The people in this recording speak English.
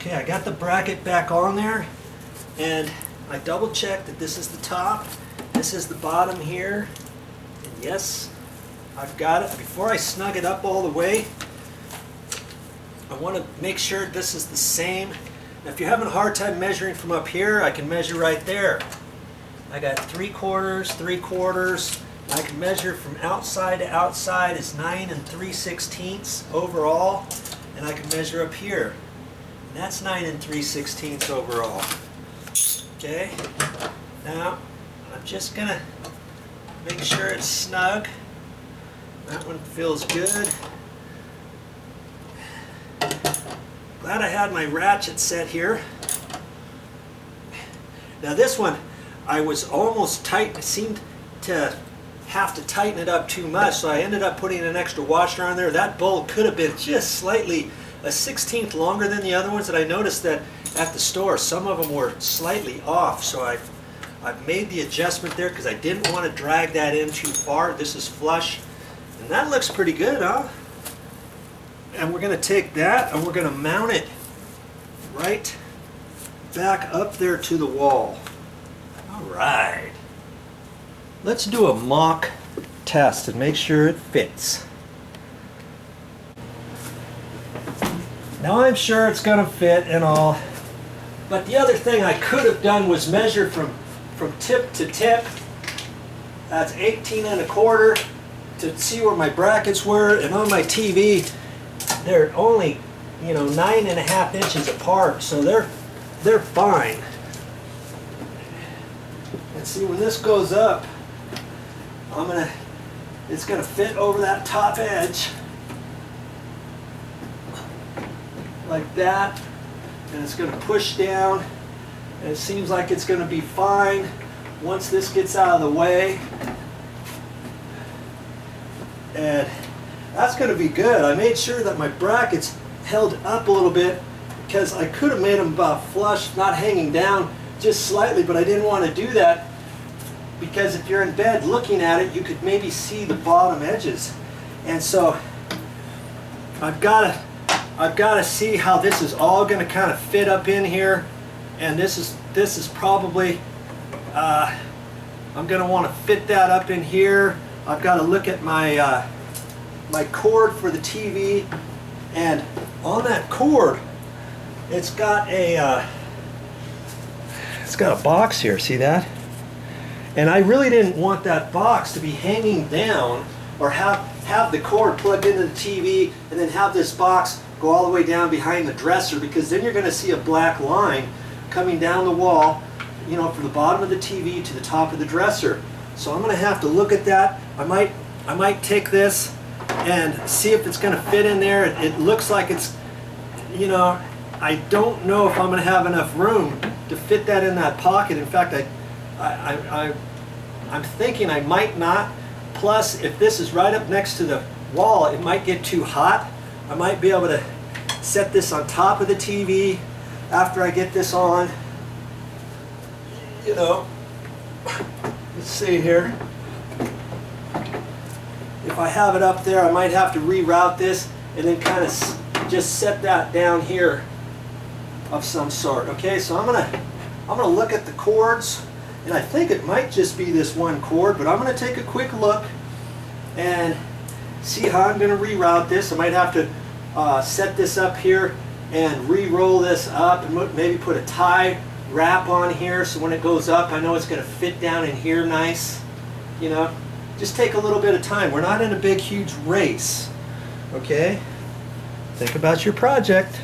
Okay, I got the bracket back on there, and I double checked that this is the top, this is the bottom here, and yes, I've got it. Before I snug it up all the way, I want to make sure this is the same. Now, if you're having a hard time measuring from up here, I can measure right there. I got 3/4, 3/4. I can measure from outside to outside is 9 3/16 overall, and I can measure up here. And that's 9 3/16 overall. Okay. Now I'm just gonna make sure it's snug. That one feels good. Glad I had my ratchet set here. Now this one, I was almost tight. It seemed to have to tighten it up too much, so I ended up putting an extra washer on there. That bolt could have been just slightly a 1/16 longer than the other ones, and I noticed that at the store some of them were slightly off, so I've made the adjustment there because I didn't want to drag that in too far. This is flush, and that looks pretty good, huh? And we're going to take that and we're going to mount it right back up there to the wall. All right. Let's do a mock test and make sure it fits. Now I'm sure it's going to fit and all, but the other thing I could have done was measure from tip to tip. That's 18 1/4 to see where my brackets were, and on my TV they're only, 9 1/2 inches apart, so they're fine. And see, when this goes up, it's gonna fit over that top edge like that, and it's gonna push down, and it seems like it's gonna be fine once this gets out of the way. And that's going to be good. I made sure that my brackets held up a little bit because I could have made them about flush, not hanging down, just slightly, but I didn't want to do that because if you're in bed looking at it, you could maybe see the bottom edges. And so I've got to see how this is all going to kind of fit up in here. And this is probably I'm going to want to fit that up in here. I've got to look at my my cord for the TV, and on that cord it's got a box here, see that? And I really didn't want that box to be hanging down or have the cord plugged into the TV and then have this box go all the way down behind the dresser, because then you're going to see a black line coming down the wall, from the bottom of the TV to the top of the dresser. So I'm going to have to look at that. I might take this and see if it's going to fit in there. It looks like it's, I don't know if I'm going to have enough room to fit that in that pocket. In fact, I'm thinking I might not. Plus, if this is right up next to the wall, it might get too hot. I might be able to set this on top of the TV after I get this on. Let's see here. If I have it up there, I might have to reroute this and then kind of just set that down here of some sort. Okay, so I'm gonna look at the cords, and I think it might just be this one cord, but I'm gonna take a quick look and see how I'm gonna reroute this. I might have to set this up here and re-roll this up and maybe put a tie wrap on here so when it goes up, I know it's gonna fit down in here nice. Just take a little bit of time. We're not in a big, huge race, okay? Think about your project.